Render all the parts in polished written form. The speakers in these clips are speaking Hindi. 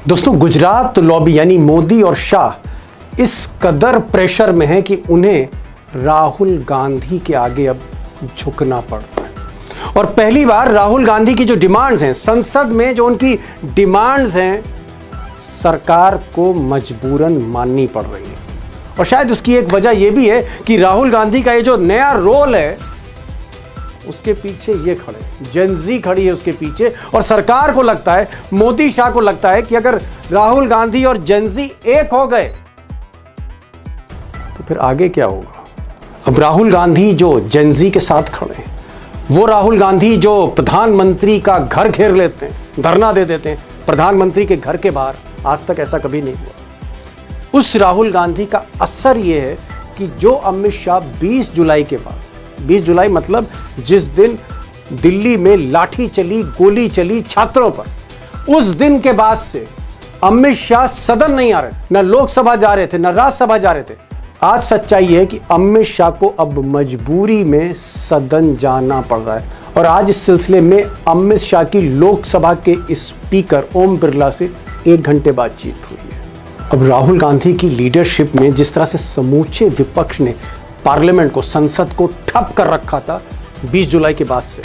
दोस्तों, गुजरात लॉबी यानी मोदी और शाह इस कदर प्रेशर में है कि उन्हें राहुल गांधी के आगे अब झुकना पड़ रहा है। और पहली बार राहुल गांधी की जो डिमांड्स हैं, संसद में जो उनकी डिमांड्स हैं, सरकार को मजबूरन माननी पड़ रही है। और शायद उसकी एक वजह यह भी है कि राहुल गांधी का ये जो नया रोल है, उसके पीछे ये खड़े, जेनजी खड़ी है उसके पीछे। और सरकार को लगता है, मोदी शाह को लगता है कि अगर राहुल गांधी और जेनजी एक हो गए तो फिर आगे क्या होगा। अब राहुल गांधी जो जेनजी के साथ खड़े हैं, वो राहुल गांधी जो प्रधानमंत्री का घर घेर लेते हैं, धरना दे देते हैं प्रधानमंत्री के घर के बाहर, आज तक ऐसा कभी नहीं हुआ। उस राहुल गांधी का असर यह है कि जो अमित शाह 20 जुलाई के बाद, 20 जुलाई मतलब जिस दिन दिल्ली में लाठी चली, गोली चली छात्रों पर, उस दिन के बाद से अमित शाह सदन नहीं आ रहे, न लोकसभा जा रहे थे, न राज्यसभा जा रहे थे। आज सच्चाई है कि अमित शाह को अब मजबूरी में सदन जाना पड़ रहा है। और आज इस सिलसिले में अमित शाह की लोकसभा के स्पीकर ओम बिरला से 1 घंटे बातचीत हुई है। अब राहुल गांधी की लीडरशिप में जिस तरह से समूचे विपक्ष ने पार्लियामेंट को, संसद को ठप कर रखा था 20 जुलाई के बाद से,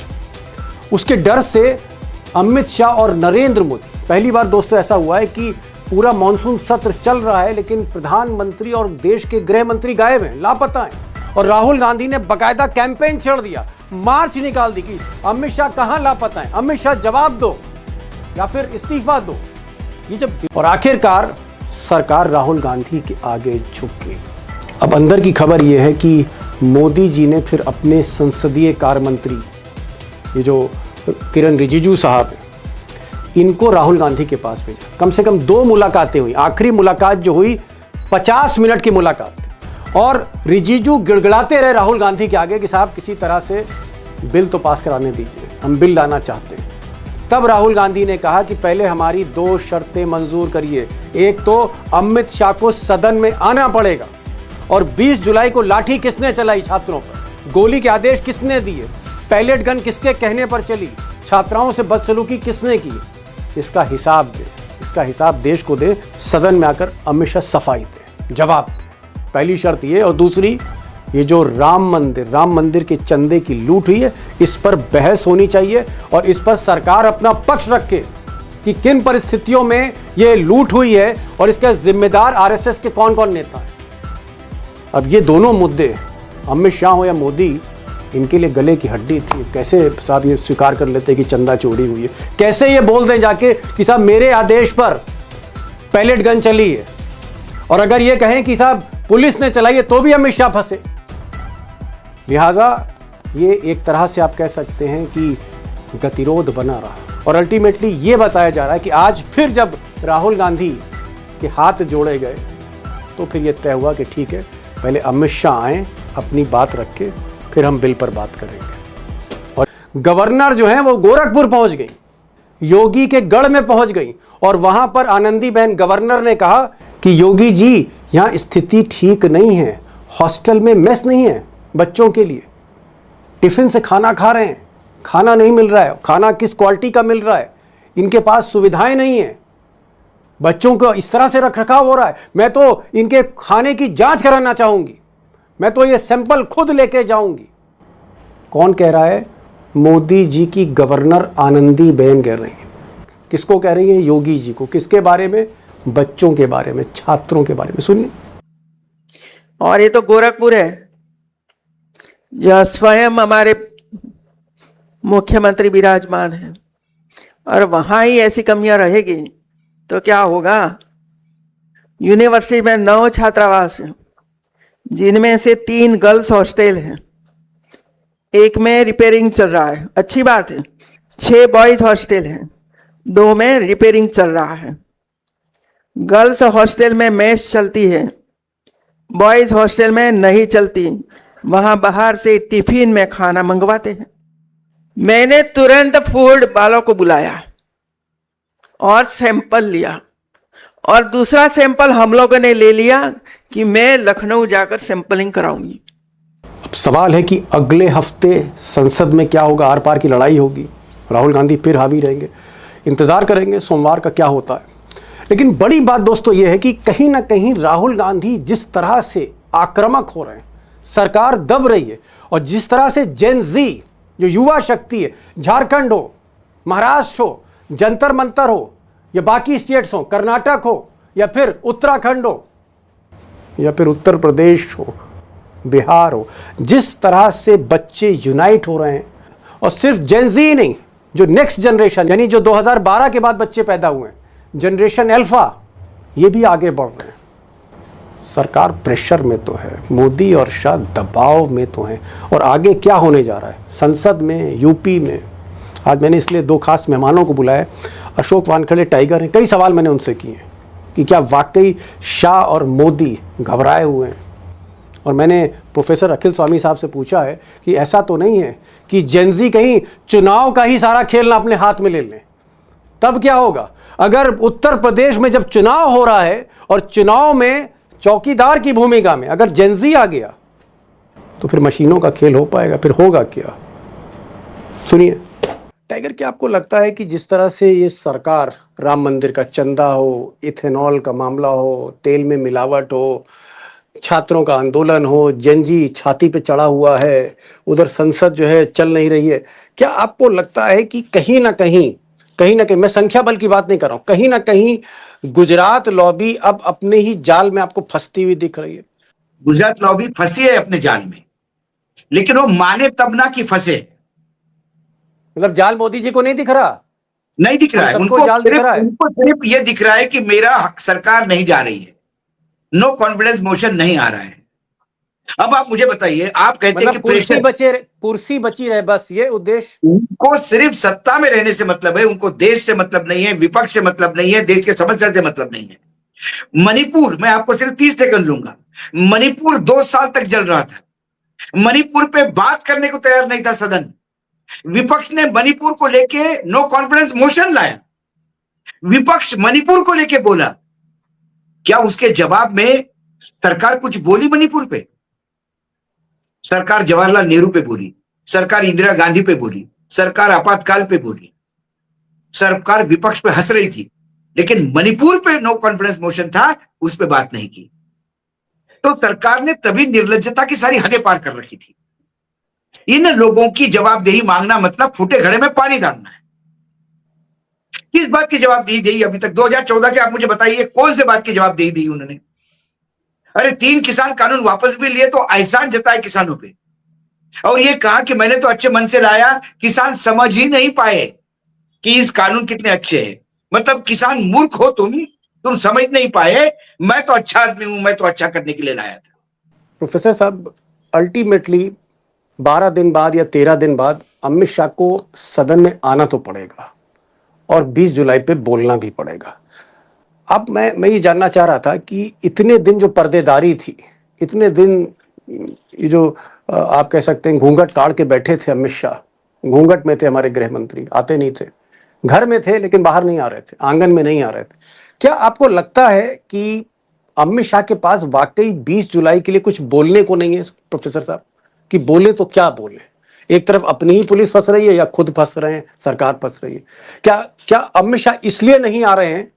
उसके डर से अमित शाह और नरेंद्र मोदी, पहली बार दोस्तों ऐसा हुआ है कि पूरा मॉनसून सत्र चल रहा है लेकिन प्रधानमंत्री और देश के गृह मंत्री गायब हैं, लापता हैं। और राहुल गांधी ने बकायदा कैंपेन छेड़ दिया, मार्च निकाल दी कि अमित शाह कहां लापता हैं, अमित शाह जवाब दो या फिर इस्तीफा दो। ये जब और आखिरकार सरकार राहुल गांधी के आगे झुक गई। अब अंदर की खबर यह है कि मोदी जी ने फिर अपने संसदीय कार्य मंत्री, ये जो किरण रिजिजू साहब हैं, इनको राहुल गांधी के पास भेजा। कम से कम 2 मुलाकातें हुई। आखिरी मुलाकात जो हुई 50 मिनट की मुलाकात थी। और रिजिजू गिड़गिड़ाते रहे राहुल गांधी के आगे कि साहब किसी तरह से बिल तो पास कराने दीजिए, हम बिल लाना चाहते हैं। तब राहुल गांधी ने कहा कि पहले हमारी 2 शर्तें मंजूर करिए। एक तो अमित शाह को सदन में आना पड़ेगा, और 20 जुलाई को लाठी किसने चलाई छात्रों पर, गोली के आदेश किसने दिए, पैलेट गन किसके कहने पर चली, छात्राओं से बदसलूकी किसने की, इसका हिसाब दे, इसका हिसाब देश को दे, सदन में आकर अमित शाह सफाई दे, जवाब दे। पहली शर्त ये। और दूसरी, ये जो राम मंदिर के चंदे की लूट हुई है, इस पर बहस होनी चाहिए और इस पर सरकार अपना पक्ष रखे कि किन परिस्थितियों में ये लूट हुई है और इसके जिम्मेदार आरएसएस के कौन कौन नेता हैं। अब ये दोनों मुद्दे, अमित शाह हो या मोदी, इनके लिए गले की हड्डी थी। कैसे साहब ये स्वीकार कर लेते कि चंदा चोरी हुई है, कैसे ये बोल दें जाके कि साहब मेरे आदेश पर पैलेट गन चली है, और अगर ये कहें कि साहब पुलिस ने चलाई है तो भी अमित शाह फंसे। लिहाजा ये एक तरह से आप कह सकते हैं कि गतिरोध बना रहा, और अल्टीमेटली ये बताया जा रहा है कि आज फिर जब राहुल गांधी के हाथ जोड़े गए तो फिर ये तय हुआ कि ठीक है, पहले अमित शाह आए, अपनी बात रखे, फिर हम बिल पर बात करेंगे। और गवर्नर जो है वो गोरखपुर पहुंच गई, योगी के गढ़ में पहुंच गई, और वहां पर आनंदीबेन गवर्नर ने कहा कि योगी जी, यहां स्थिति ठीक नहीं है, हॉस्टल में मेस नहीं है बच्चों के लिए, टिफिन से खाना खा रहे हैं, खाना नहीं मिल रहा है, खाना किस क्वालिटी का मिल रहा है, इनके पास सुविधाएं नहीं है, बच्चों को इस तरह से रख रखाव हो रहा है। मैं तो इनके खाने की जांच कराना चाहूंगी, मैं तो ये सैंपल खुद लेके जाऊंगी। कौन कह रहा है? मोदी जी की गवर्नर आनंदीबेन कह रही है। किसको कह रही है? योगी जी को। किसके बारे में? बच्चों के बारे में, छात्रों के बारे में। सुनिए। और ये तो गोरखपुर है, जहाँ स्वयं हमारे मुख्यमंत्री विराजमान हैं, और वहां ही ऐसी कमियां रहेगी तो क्या होगा। यूनिवर्सिटी में 9 छात्रावास हैं, जिनमें से 3 गर्ल्स हॉस्टल हैं, एक में रिपेयरिंग चल रहा है, अच्छी बात है। 6 बॉयज हॉस्टल हैं, 2 में रिपेयरिंग चल रहा है। गर्ल्स हॉस्टल में मेस चलती है, बॉयज हॉस्टल में नहीं चलती, वहां बाहर से टिफिन में खाना मंगवाते हैं। मैंने तुरंत फूड वालों को बुलाया और सैंपल लिया, और दूसरा सैंपल हम लोगों ने ले लिया कि मैं लखनऊ जाकर सैंपलिंग कराऊंगी। अब सवाल है कि अगले हफ्ते संसद में क्या होगा। आर पार की लड़ाई होगी, राहुल गांधी फिर हावी रहेंगे। इंतजार करेंगे सोमवार का क्या होता है। लेकिन बड़ी बात दोस्तों यह है कि कहीं ना कहीं राहुल गांधी जिस तरह से आक्रामक हो रहे हैं, सरकार दब रही है, और जिस तरह से जेन जी जो युवा शक्ति है, झारखंड हो, महाराष्ट्र हो, जंतर मंतर हो, या बाकी स्टेट्स हो, कर्नाटक हो, या फिर उत्तराखंड हो, या फिर उत्तर प्रदेश हो, बिहार हो, जिस तरह से बच्चे यूनाइट हो रहे हैं, और सिर्फ जेन जी नहीं, जो नेक्स्ट जनरेशन यानी जो 2012 के बाद बच्चे पैदा हुए हैं, जनरेशन अल्फा, ये भी आगे बढ़ रहे हैं। सरकार प्रेशर में तो है, मोदी और शाह दबाव में तो हैं, और आगे क्या होने जा रहा है संसद में, यूपी में। आज मैंने इसलिए दो खास मेहमानों को बुलाया, अशोक वानखेड़े टाइगर हैं। कई सवाल मैंने उनसे किए कि क्या वाकई शाह और मोदी घबराए हुए हैं, और मैंने प्रोफेसर अखिल स्वामी साहब से पूछा है कि ऐसा तो नहीं है कि जेनजी कहीं चुनाव का ही सारा खेलना अपने हाथ में ले लें। तब क्या होगा अगर उत्तर प्रदेश में जब चुनाव हो रहा है और चुनाव में चौकीदार की भूमिका में अगर जेनजी आ गया, तो फिर मशीनों का खेल हो पाएगा? फिर होगा क्या? सुनिए टाइगर, क्या आपको लगता है कि जिस तरह से ये सरकार राम मंदिर का चंदा हो, इथेनॉल का मामला हो, तेल में मिलावट हो, छात्रों का आंदोलन हो, जेनजी छाती पे चढ़ा हुआ है, उधर संसद जो है चल नहीं रही है, क्या आपको लगता है कि कहीं ना कहीं मैं संख्या बल की बात नहीं कर रहा हूं, कहीं ना कहीं गुजरात लॉबी अब अपने ही जाल में आपको फंसती हुई दिख रही है? गुजरात लॉबी फंसी है अपने जाल में, लेकिन वो माने तब ना कि फंसे। मतलब जाल मोदी जी को नहीं दिख रहा? नहीं दिख रहा है उनको, उनको सिर्फ ये दिख रहा है कि मेरा सरकार नहीं जा रही है, नो कॉन्फिडेंस मोशन नहीं आ रहा है। अब आप मुझे बताइए, आप कहते हैं कि कुर्सी बची रहे, बस ये उद्देश्य। उनको सिर्फ सत्ता में रहने से मतलब है, उनको देश से मतलब नहीं है, विपक्ष से मतलब नहीं है, देश के समस्या से मतलब नहीं है। मणिपुर, मैं आपको सिर्फ 30 सेकंड लूंगा, मणिपुर 2 साल तक जल रहा था, मणिपुर पे बात करने को तैयार नहीं था सदन। विपक्ष ने मणिपुर को लेके नो कॉन्फिडेंस मोशन लाया, विपक्ष मणिपुर को लेके बोला, क्या उसके जवाब में सरकार कुछ बोली? मणिपुर पे सरकार जवाहरलाल नेहरू पे बोली, सरकार इंदिरा गांधी पे बोली, सरकार आपातकाल पे बोली, सरकार विपक्ष पे हंस रही थी, लेकिन मणिपुर पे नो कॉन्फिडेंस मोशन था, उस पे बात नहीं की। तो सरकार ने तभी निर्लज्जता की सारी हदें पार कर रखी थी। इन लोगों की जवाबदेही मांगना मतलब फूटे घड़े में पानी डालना है। किस बात की जवाबदेही दी अभी तक? 2014 से आप मुझे बताइए कौन से बात की जवाबदेही दी उन्होंने? अरे 3 किसान कानून वापस भी लिए तो एहसान जताए किसानों पे, और ये कहा कि मैंने तो अच्छे मन से लाया, किसान समझ ही नहीं पाए कि इस कानून कितने अच्छे हैं। मतलब किसान मूर्ख हो तुम समझ नहीं पाए, मैं तो अच्छा आदमी हूं, मैं तो अच्छा करने के लिए लाया था। प्रोफेसर साहब, अल्टीमेटली 12 दिन बाद या 13 दिन बाद अमित शाह को सदन में आना तो पड़ेगा, और 20 जुलाई पे बोलना भी पड़ेगा। अब मैं ये जानना चाह रहा था कि इतने दिन जो पर्देदारी थी, इतने दिन ये जो आप कह सकते हैं घूंघट काढ़ के बैठे थे अमित शाह, घूंघट में थे हमारे गृह मंत्री, आते नहीं थे, घर में थे लेकिन बाहर नहीं आ रहे थे, आंगन में नहीं आ रहे थे। क्या आपको लगता है कि अमित शाह के पास वाकई 20 जुलाई के लिए कुछ बोलने को नहीं है प्रोफेसर साहब? कि बोले तो क्या बोले? एक तरफ अपनी ही पुलिस फंस रही है या खुद फंस रहे हैं, सरकार फंस रही है? क्या अमित शाह इसलिए नहीं आ रहे हैं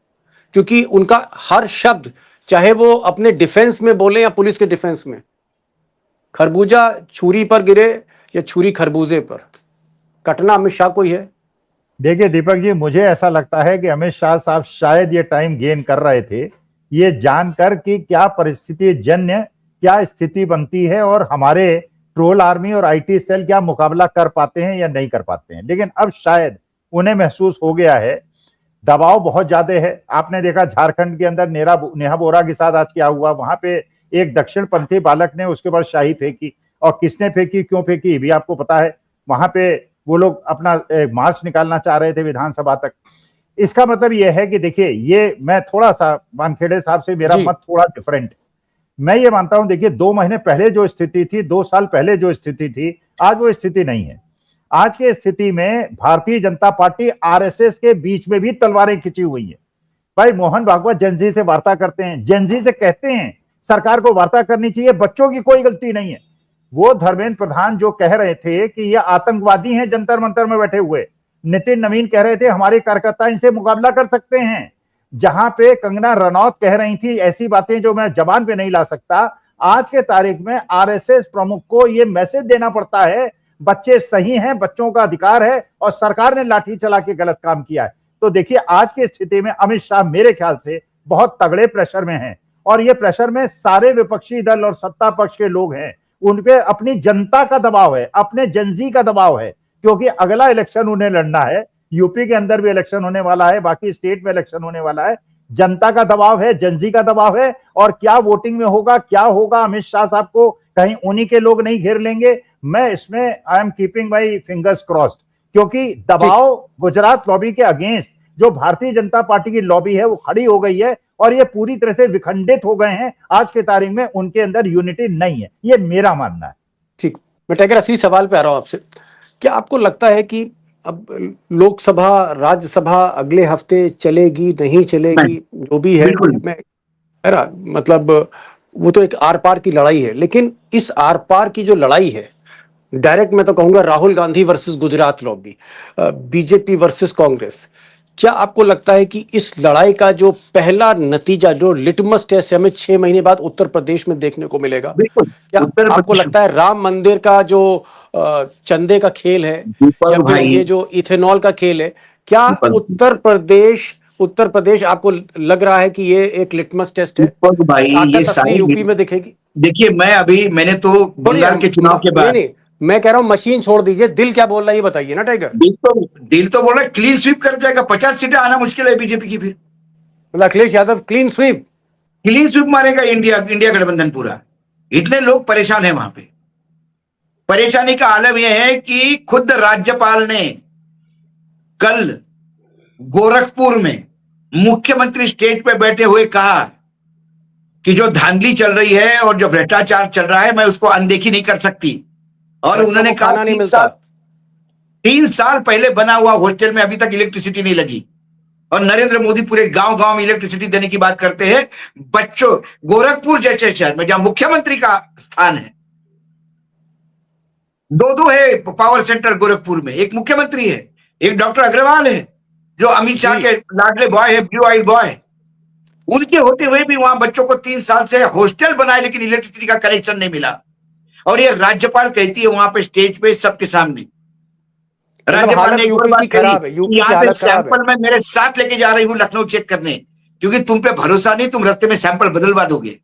क्योंकि उनका हर शब्द, चाहे वो अपने डिफेंस में बोले या पुलिस के डिफेंस में, खरबूजा छुरी पर गिरे या छुरी खरबूजे पर, कटना अमित शाह को ही है? देखिए दीपक जी, मुझे ऐसा लगता है कि अमित शाह साहब शायद ये टाइम गेन कर रहे थे, ये जानकर कि क्या परिस्थिति जन्य क्या स्थिति बनती है और हमारे ट्रोल आर्मी और आईटी सेल क्या मुकाबला कर पाते हैं या नहीं कर पाते हैं। लेकिन अब शायद उन्हें महसूस हो गया है, दबाव बहुत ज्यादा है। आपने देखा झारखंड के अंदर नेहा बोरा के साथ आज क्या हुआ, वहां पे एक दक्षिणपंथी बालक ने उसके ऊपर शाही फेंकी, और किसने फेंकी, क्यों फेंकी, भी आपको पता है। वहां पे वो लोग अपना मार्च निकालना चाह रहे थे विधानसभा तक। इसका मतलब यह है कि देखिए, ये मैं थोड़ा सा वानखेड़े साहब से मेरा मत थोड़ा डिफरेंट, मैं ये मानता हूं, देखिए 2 महीने पहले जो स्थिति थी, 2 साल पहले जो स्थिति थी, आज वो स्थिति नहीं है। आज की स्थिति में भारतीय जनता पार्टी आरएसएस के बीच में भी तलवारें खिंची हुई है। भाई मोहन भागवत जेनजी से वार्ता करते हैं, जेनजी से कहते हैं सरकार को वार्ता करनी चाहिए, बच्चों की कोई गलती नहीं है। वो धर्मेंद्र प्रधान जो कह रहे थे कि ये आतंकवादी हैं जंतर मंतर में बैठे हुए, नितिन नवीन कह रहे थे हमारे कार्यकर्ता इनसे मुकाबला कर सकते हैं, जहां पे कंगना रनौत कह रही थी ऐसी बातें जो मैं जबान पे नहीं ला सकता, आज के तारीख में आरएसएस प्रमुख को ये मैसेज देना पड़ता है बच्चे सही हैं, बच्चों का अधिकार है और सरकार ने लाठी चला के गलत काम किया है। तो देखिए आज की स्थिति में अमित शाह मेरे ख्याल से बहुत तगड़े प्रेशर में हैं और ये प्रेशर में सारे विपक्षी दल और सत्ता पक्ष के लोग हैं। उन पे अपनी जनता का दबाव है, अपने जनजी का दबाव है, क्योंकि अगला इलेक्शन उन्हें लड़ना है। यूपी के अंदर भी इलेक्शन होने वाला है, बाकी स्टेट में इलेक्शन होने वाला है। जनता का दबाव है, जनजी का दबाव है और क्या वोटिंग में होगा, क्या होगा, अमित शाह साहब को कहीं उन्हीं के लोग नहीं घेर लेंगे। मैं इसमें I am keeping my fingers crossed, क्योंकि दबाव गुजरात लॉबी के अगेंस्ट जो भारतीय जनता पार्टी की लॉबी है वो खड़ी हो गई है और ये पूरी तरह से विखंडित हो गए हैं। आज के तारीख में उनके अंदर यूनिटी नहीं है, ये मेरा मानना है। ठीक, मैं टाइगर असली सवाल पे आ रहा हूं आपसे। क्या आपको लगता है कि अब लोकसभा राज्यसभा अगले हफ्ते चलेगी नहीं चलेगी, जो भी है, मैं मतलब वो तो एक आर पार की लड़ाई है, लेकिन इस आर पार की जो लड़ाई है, डायरेक्ट मैं तो कहूंगा Rahul Gandhi versus Gujarat lobby, BJP versus Congress, क्या आपको लगता है कि इस लड़ाई का जो पहला नतीजा, जो लिटमस टेस्ट हमें 6 महीने बाद उत्तर प्रदेश में देखने को मिलेगा? क्या आपको लगता है राम मंदिर का जो चंदे का खेल है या फिर ये जो इथेनॉल का खेल है, क्या उत्तर प्रदेश आपको लग रहा है कि ये एक लिटमस टेस्ट है? भाई ये सारी यूपी में दिखेगी? देखिए मैंने तो बंगाल के चुनाव के बाद, नहीं, मैं कह रहा हूं मशीन छोड़ दीजिए, दिल क्या बोल रहा है ये बताइए ना टाइगर। दिल तो बोल रहा है क्लीन स्वीप कर जाएगा, 50 सीटें आना मुश्किल है बीजेपी की। फिर मतलब अखिलेश यादव क्लीन स्वीप मारेगा इंडिया गठबंधन पूरा। इतने लोग परेशान है वहां पे। परेशानी का आलम यह है कि खुद राज्यपाल ने कल गोरखपुर में मुख्यमंत्री स्टेज पे बैठे हुए कहा कि जो धांधली चल रही है और जो भ्रष्टाचार चल रहा है मैं उसको अनदेखी नहीं कर सकती। और उन्होंने कहा 3 साल पहले बना हुआ हॉस्टल में अभी तक इलेक्ट्रिसिटी नहीं लगी और नरेंद्र मोदी पूरे गांव में इलेक्ट्रिसिटी देने की बात करते हैं। बच्चों, गोरखपुर जैसे शहर में जहां मुख्यमंत्री का स्थान है, 2 है पावर सेंटर गोरखपुर में, एक मुख्यमंत्री है, एक डॉक्टर अग्रवाल है जो अमित शाह के लाडले बॉय है, ब्लू आई बॉय। उनके होते हुए भी वहां बच्चों को 3 साल से हॉस्टल बनाए लेकिन इलेक्ट्रिसिटी का कनेक्शन नहीं मिला। और ये राज्यपाल कहती है वहां पे स्टेज पे सबके सामने, राज्यपाल ने यहाँ से सैंपल मैं मेरे साथ लेके जा रही हूँ लखनऊ चेक करने, क्योंकि तुम पे भरोसा नहीं, तुम रास्ते में सैंपल बदलवा दोगे।